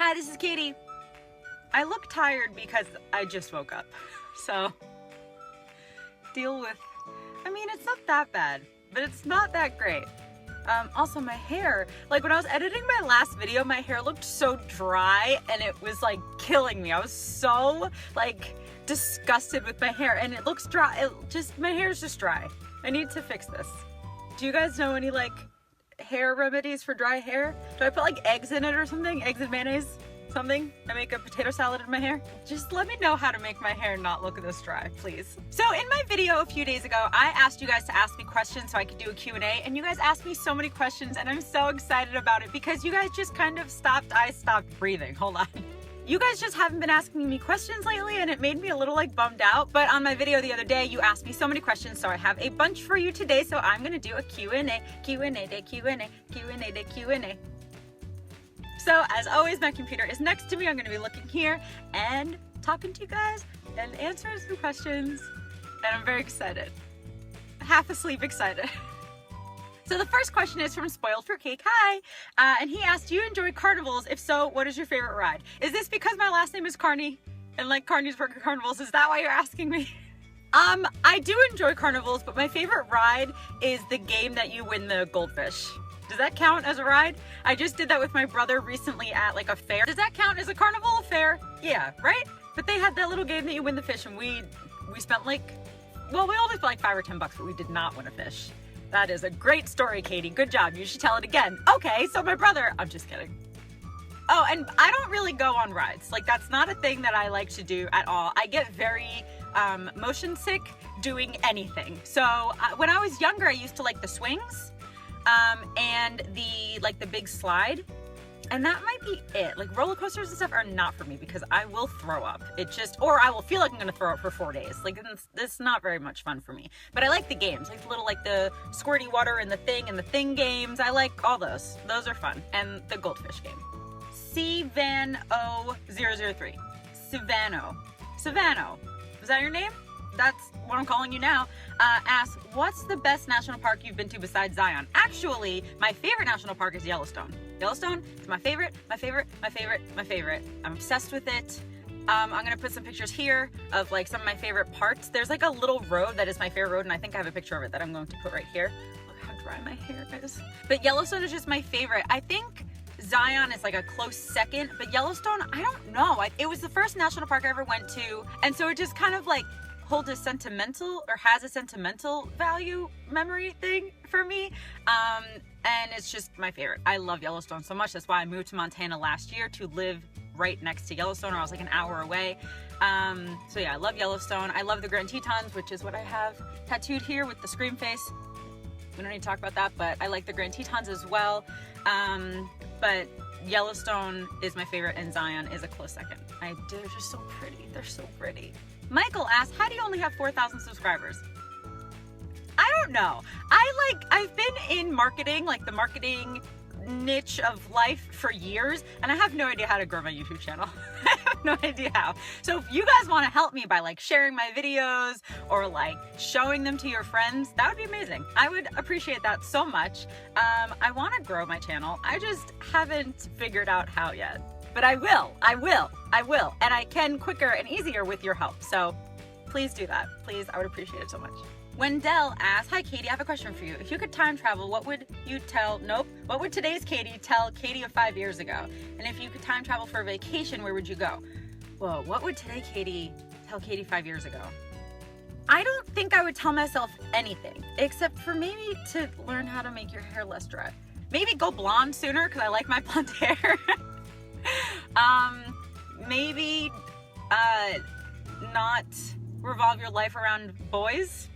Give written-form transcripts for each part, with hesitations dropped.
Hi, this is Katie. I look tired because I just woke up, so deal with, I mean, it's not that bad, but it's not that great. Also my hair, like when I was editing my last video, my hair looked so dry and it was like killing me. I was so like disgusted with my hair and it looks dry. My hair is just dry. I need to fix this. Do you guys know any like hair remedies for dry hair? Do I put like eggs in it or something? Eggs and mayonnaise? Something? I make a potato salad in my hair? Just let me know how to make my hair not look this dry, please. So in my video a few days ago, I asked you guys to ask me questions so I could do a Q&A, and you guys asked me so many questions and I'm so excited about it because you guys just kind of I stopped breathing. Hold on. You guys just haven't been asking me questions lately and it made me a little like bummed out, but on my video the other day, you asked me so many questions, so I have a bunch for you today, so I'm gonna do a Q&A. So as always, my computer is next to me. I'm gonna be looking here and talking to you guys and answering some questions. And I'm very excited. Half asleep excited. So the first question is from Spoiled for Cake. Hi. And he asked, do you enjoy carnivals? If so, what is your favorite ride? Is this because my last name is Carney and like Carney's work at carnivals? Is that why you're asking me? I do enjoy carnivals, but my favorite ride is the game that you win the goldfish. Does that count as a ride? I just did that with my brother recently at like a fair. Does that count as a carnival fair? Yeah, right? But they had that little game that you win the fish and we spent like, well, we only spent like $5 or $10, but we did not win a fish. That is a great story, Katie. Good job. You should tell it again. Okay, so my brother, I'm just kidding. Oh, and I don't really go on rides. Like that's not a thing that I like to do at all. I get very motion sick doing anything. So when I was younger, I used to like the swings. And the big slide, and that might be it. Like roller coasters and stuff are not for me because I will throw up. Or I will feel like I'm gonna throw up for 4 days. Like it's not very much fun for me. But I like the games, like the squirty water and the thing games. I like all those. Those are fun. And the goldfish game. Savano003. Savano. Is that your name? That's what I'm calling you now. Asks, what's the best national park you've been to besides Zion? Actually, my favorite national park is Yellowstone. Yellowstone is my favorite. I'm obsessed with it. I'm gonna put some pictures here of like some of my favorite parts. There's like a little road that is my favorite road, and I think I have a picture of it that I'm going to put right here. Look how dry my hair is. But Yellowstone is just my favorite. I think Zion is like a close second, but Yellowstone, I don't know. It was the first national park I ever went to, and so it just kind of like has a sentimental value memory thing for me, and it's just my favorite. I love Yellowstone so much. That's why I moved to Montana last year to live right next to Yellowstone, or I was like an hour away. So yeah, I love Yellowstone. I love the Grand Tetons, which is what I have tattooed here with the scream face. We don't need to talk about that, but I like the Grand Tetons as well. But Yellowstone is my favorite and Zion is a close second. They're just so pretty. They're so pretty. Michael asked, how do you only have 4,000 subscribers? I don't know. I've been in marketing, like the marketing niche of life for years, and I have no idea how to grow my YouTube channel. I have no idea how. So if you guys want to help me by like sharing my videos or like showing them to your friends, that would be amazing. I would appreciate that so much. I want to grow my channel. I just haven't figured out how yet. But I will. And I can quicker and easier with your help. So please do that. Please, I would appreciate it so much. Wendell asks, hi Katie, I have a question for you. If you could time travel, what would today's Katie tell Katie of 5 years ago? And if you could time travel for a vacation, where would you go? Whoa, what would today Katie tell Katie 5 years ago? I don't think I would tell myself anything, except for maybe to learn how to make your hair less dry. Maybe go blonde sooner, because I like my blonde hair. Maybe not revolve your life around boys.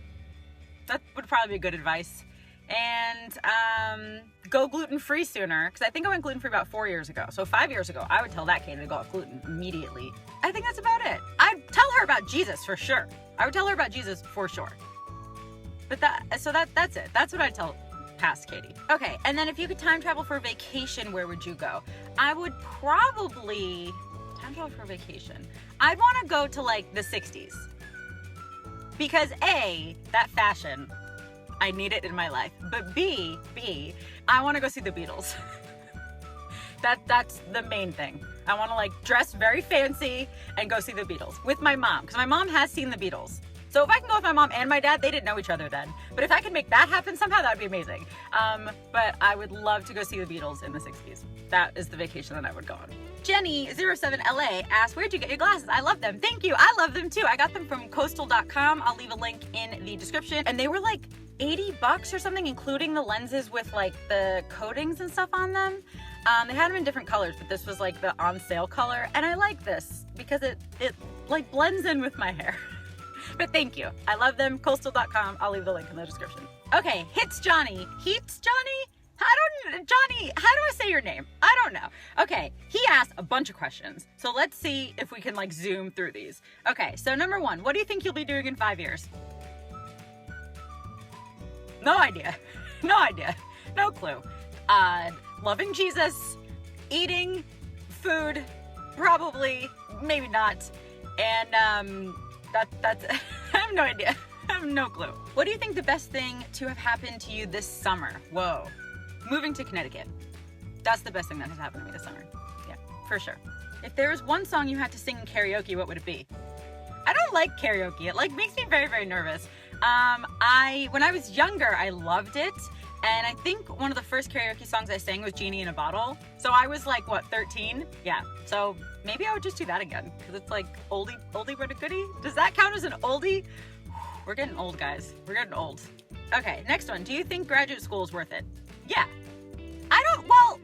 That would probably be good advice. And go gluten-free sooner, because I think I went gluten-free about 4 years ago. So 5 years ago, I would tell that Katie to go off gluten immediately. I think that's about it. I'd tell her about Jesus for sure. I would tell her about Jesus for sure. But that's it. That's what I'd tell past Katie. Okay, and then if you could time travel for a vacation, where would you go? I would probably time travel for a vacation. I'd want to go to like the 60s. Because A, that fashion, I need it in my life. But B, I want to go see the Beatles. That's the main thing. I want to like dress very fancy and go see the Beatles with my mom, because my mom has seen the Beatles. So if I can go with my mom and my dad, they didn't know each other then. But if I can make that happen somehow, that would be amazing. But I would love to go see the Beatles in the 60s. That is the vacation that I would go on. Jenny07LA asked, where'd you get your glasses? I love them. Thank you. I love them too. I got them from coastal.com. I'll leave a link in the description. And they were like $80 or something, including the lenses with like the coatings and stuff on them. They had them in different colors, but this was like the on sale color. And I like this because it like blends in with my hair. But thank you. I love them. Coastal.com. I'll leave the link in the description. Okay, Hits Johnny. Heats Johnny? Johnny, how do I say your name? I don't know. Okay, he asked a bunch of questions. So let's see if we can like zoom through these. Okay, so number 1, what do you think you'll be doing in 5 years? No idea. No idea. No clue. Loving Jesus, eating food, probably, maybe not. And that's I have no idea. I have no clue. What do you think the best thing to have happened to you this summer? Whoa. Moving to Connecticut. That's the best thing that has happened to me this summer. Yeah, for sure. If there was one song you had to sing in karaoke, what would it be? I don't like karaoke. It like makes me very, very nervous. When I was younger, I loved it. And I think one of the first karaoke songs I sang was Genie in a Bottle. So I was like, what, 13? Yeah. So maybe I would just do that again, because it's like oldie but a goodie. Does that count as an oldie? We're getting old, guys. We're getting old. Okay, next one. Do you think graduate school is worth it? Yeah. Well,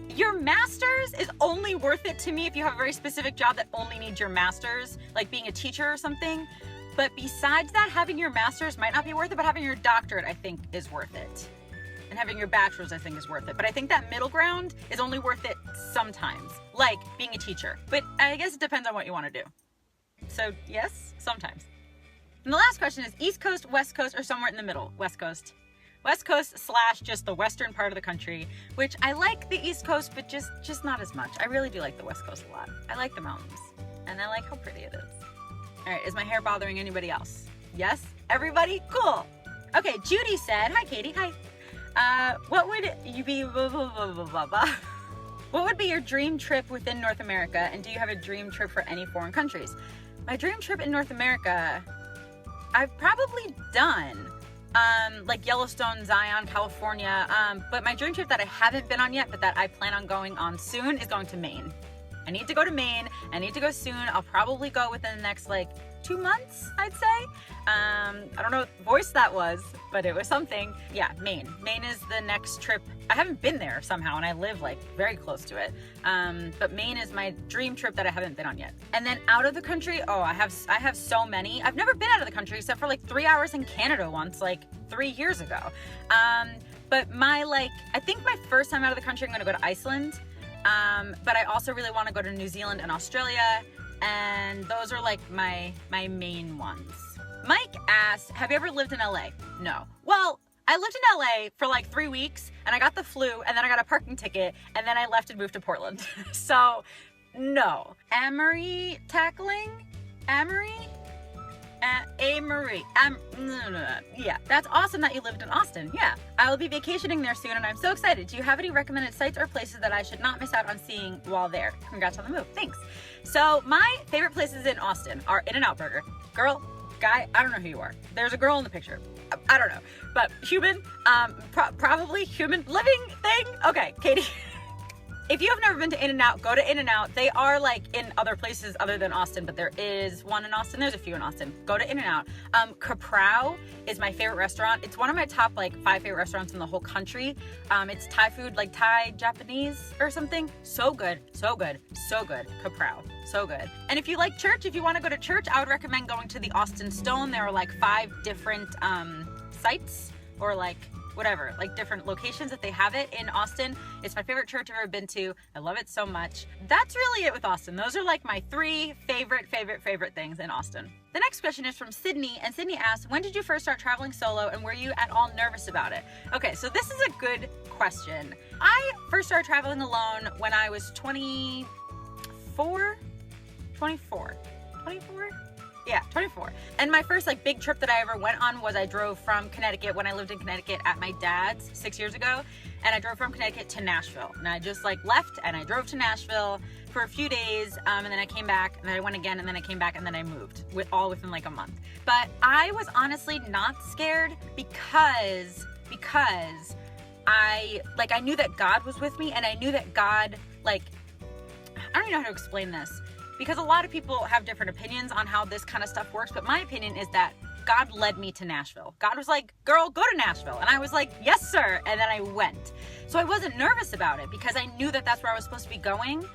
your master's is only worth it to me if you have a very specific job that only needs your master's, like being a teacher or something. But besides that, having your master's might not be worth it, but having your doctorate, I think, is worth it. And having your bachelor's, I think, is worth it. But I think that middle ground is only worth it sometimes, like being a teacher. But I guess it depends on what you want to do. So yes, sometimes. And the last question is East Coast, West Coast, or somewhere in the middle? West Coast. West Coast / just the western part of the country, which I like the East Coast, but just not as much. I really do like the West Coast a lot. I like the mountains, and I like how pretty it is. All right, is my hair bothering anybody else? Yes? Everybody? Cool. Okay, Judy said, hi Katie, hi. What would you be, what would be your dream trip within North America, and do you have a dream trip for any foreign countries? My dream trip in North America, I've probably done, like Yellowstone, Zion, California, but my dream trip that I haven't been on yet, but that I plan on going on soon, is going to Maine. I need to go to Maine. I need to go soon. I'll probably go within the next like 2 months, I'd say. I don't know what voice that was, but it was something. Yeah, Maine. Maine is the next trip. I haven't been there somehow, and I live like very close to it. But Maine is my dream trip that I haven't been on yet. And then out of the country, oh, I have so many. I've never been out of the country except for like 3 hours in Canada once, like 3 years ago. But I think my first time out of the country, I'm gonna go to Iceland. But I also really want to go to New Zealand and Australia, and those are like my main ones. Mike asked, have you ever lived in LA? No. Well, I lived in LA for like 3 weeks, and I got the flu, and then I got a parking ticket, and then I left and moved to Portland. So, no. Amory tackling? Amory? A-Marie. Yeah, that's awesome that you lived in Austin. Yeah, I will be vacationing there soon, and I'm so excited. Do you have any recommended sites or places that I should not miss out on seeing while there? Congrats on the move. Thanks. So my favorite places in Austin are In-N-Out Burger. Girl, guy, I don't know who you are. There's a girl in the picture. I don't know, but human, probably human living thing. Okay, Katie. If you have never been to In-N-Out, go to In-N-Out. They are like in other places other than Austin, but there is one in Austin. There's a few in Austin. Go to In-N-Out. Kaprow is my favorite restaurant. It's one of my top like 5 favorite restaurants in the whole country. It's Thai food, like Thai Japanese or something. So good, so good, so good. Kaprow, so good. And if you like church, if you want to go to church, I would recommend going to the Austin Stone. There are like 5 different sites, or like whatever, like different locations that they have it in Austin. It's my favorite church I've ever been to. I love it so much. That's really it with Austin. Those are like my 3 favorite things in Austin. The next question is from Sydney, and Sydney asks, when did you first start traveling solo, and were you at all nervous about it? Okay, so this is a good question. I first started traveling alone when I was 24? Yeah, 24. And my first like big trip that I ever went on was I drove from Connecticut when I lived in Connecticut at my dad's 6 years ago. And I drove from Connecticut to Nashville. And I just like left and I drove to Nashville for a few days. And then I came back and then I went again and then I came back and then I moved all within like a month. But I was honestly not scared because I knew that God was with me, and I knew that God, like, I don't even know how to explain this, because a lot of people have different opinions on how this kind of stuff works, but my opinion is that God led me to Nashville. God was like, girl, go to Nashville. And I was like, yes, sir. And then I went. So I wasn't nervous about it because I knew that that's where I was supposed to be going.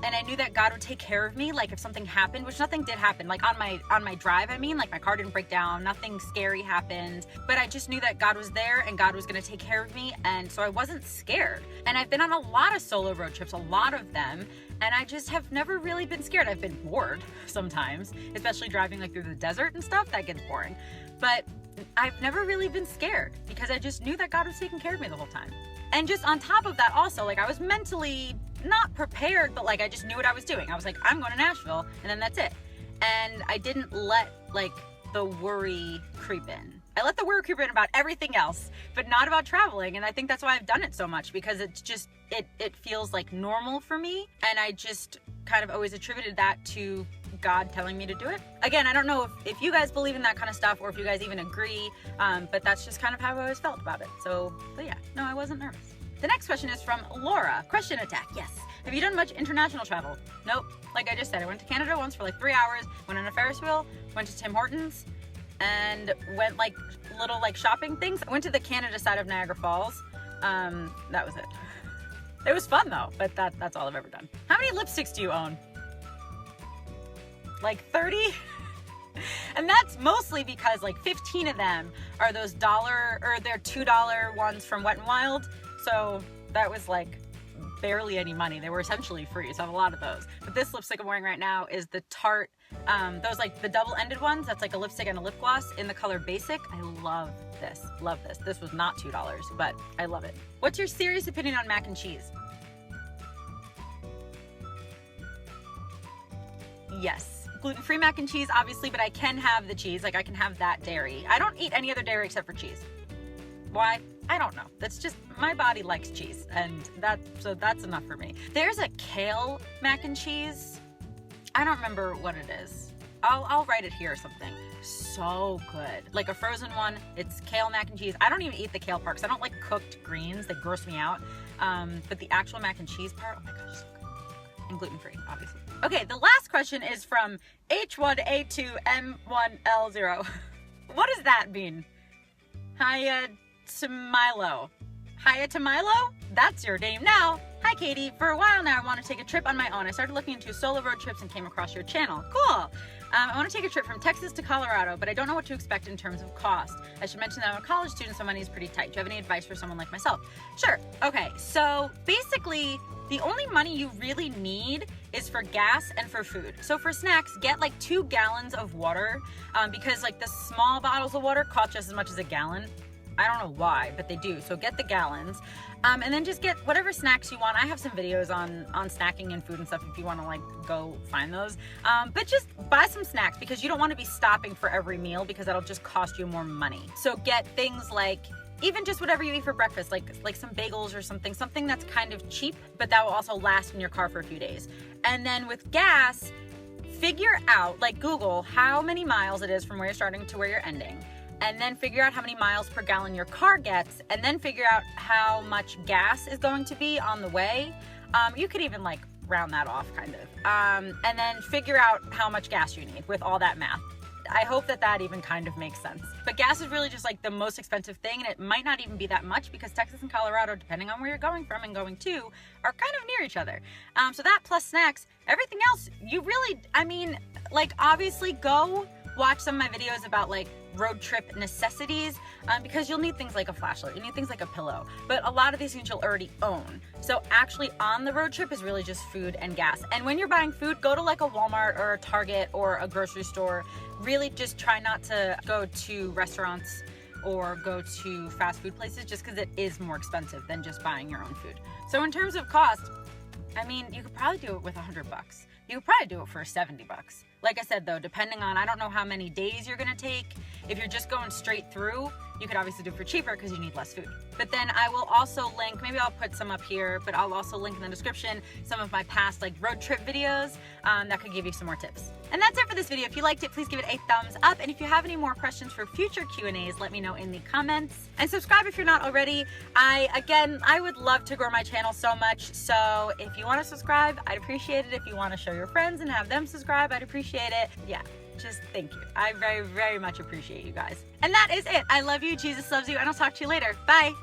And I knew that God would take care of me, like if something happened, which nothing did happen. Like on my drive, I mean, like my car didn't break down, nothing scary happened. But I just knew that God was there and God was gonna take care of me. And so I wasn't scared. And I've been on a lot of solo road trips, a lot of them. And I just have never really been scared. I've been bored sometimes, especially driving like through the desert and stuff, that gets boring. But I've never really been scared because I just knew that God was taking care of me the whole time. And just on top of that also, like I was mentally not prepared, but like I just knew what I was doing. I was like, I'm going to Nashville, and then that's it. And I didn't let like the worry creep in. I let the worry creep in about everything else, but not about traveling. And I think that's why I've done it so much, because it's just, it feels like normal for me. And I just kind of always attributed that to God telling me to do it. Again, I don't know if you guys believe in that kind of stuff or if you guys even agree, but that's just kind of how I always felt about it. So, but yeah, no, I wasn't nervous. The next question is from Laura. Question attack, yes. Have you done much international travel? Nope. Like I just said, I went to Canada once for like 3 hours, went on a Ferris wheel, went to Tim Hortons, and went like little like shopping things. I went to the Canada side of Niagara Falls. That was it. It was fun though, but that's all I've ever done. How many lipsticks do you own? Like 30? And that's mostly because like 15 of them are those they're $2 ones from Wet n Wild. So that was like barely any money. They were essentially free, so I have a lot of those. But this lipstick I'm wearing right now is the Tarte, those like the double-ended ones. That's like a lipstick and a lip gloss in the color Basic. I love this. Love this. This was not $2, but I love it. What's your serious opinion on mac and cheese? Yes. Gluten-free mac and cheese, obviously, but I can have the cheese. Like I can have that dairy. I don't eat any other dairy except for cheese. Why? I don't know. That's just, my body likes cheese, and that's enough for me. There's a kale mac and cheese. I don't remember what it is. I'll write it here or something. So good. Like a frozen one, it's kale mac and cheese. I don't even eat the kale part because I don't like cooked greens. They gross me out. But the actual mac and cheese part, oh my gosh, so good. And gluten-free, obviously. Okay, the last question is from H1A2M1L0. What does that mean? Hiya Tamilo. Hiya Tamilo? That's your name now. Hi Katie, for a while now I want to take a trip on my own. I started looking into solo road trips and came across your channel. Cool. I want to take a trip from Texas to Colorado, but I don't know what to expect in terms of cost. I should mention that I'm a college student, so money is pretty tight. Do you have any advice for someone like myself? Sure. Okay, so basically the only money you really need is for gas and for food. So for snacks, get like 2 gallons of water because like the small bottles of water cost just as much as a gallon. I don't know why, but they do. So get the gallons. And then just get whatever snacks you want. I have some videos on snacking and food and stuff if you want to like go find those. But just buy some snacks because you don't want to be stopping for every meal because that'll just cost you more money. So get things like even just whatever you eat for breakfast, like some bagels or something that's kind of cheap, but that will also last in your car for a few days. And then with gas, figure out, like Google how many miles it is from where you're starting to where you're ending. And then figure out how many miles per gallon your car gets, and then figure out how much gas is going to be on the way. You could even like round that off kind of. And then figure out how much gas you need with all that math. I hope that even kind of makes sense. But gas is really just like the most expensive thing, and it might not even be that much because Texas and Colorado, depending on where you're going from and going to, are kind of near each other. So that plus snacks, everything else, you really, I mean, like obviously go watch some of my videos about like road trip necessities because you'll need things like a flashlight, you need things like a pillow, but a lot of these things you'll already own. So actually on the road trip is really just food and gas. And when you're buying food, go to like a Walmart or a Target or a grocery store. Really just try not to go to restaurants or go to fast food places just because it is more expensive than just buying your own food. So in terms of cost, I mean, you could probably do it with $100. you could probably do it for 70 bucks. Like I said though, depending on, I don't know how many days you're gonna take. If you're just going straight through, you could obviously do it for cheaper because you need less food. But then I will also link, maybe I'll put some up here, but I'll also link in the description some of my past like road trip videos that could give you some more tips. And that's it for this video. If you liked it, please give it a thumbs up. And if you have any more questions for future Q&As, let me know in the comments. And subscribe if you're not already. I would love to grow my channel so much. So if you want to subscribe, I'd appreciate it. If you want to show your friends and have them subscribe, I'd appreciate it. Yeah. Just thank you. I very, very much appreciate you guys. And that is it. I love you. Jesus loves you. And I'll talk to you later. Bye.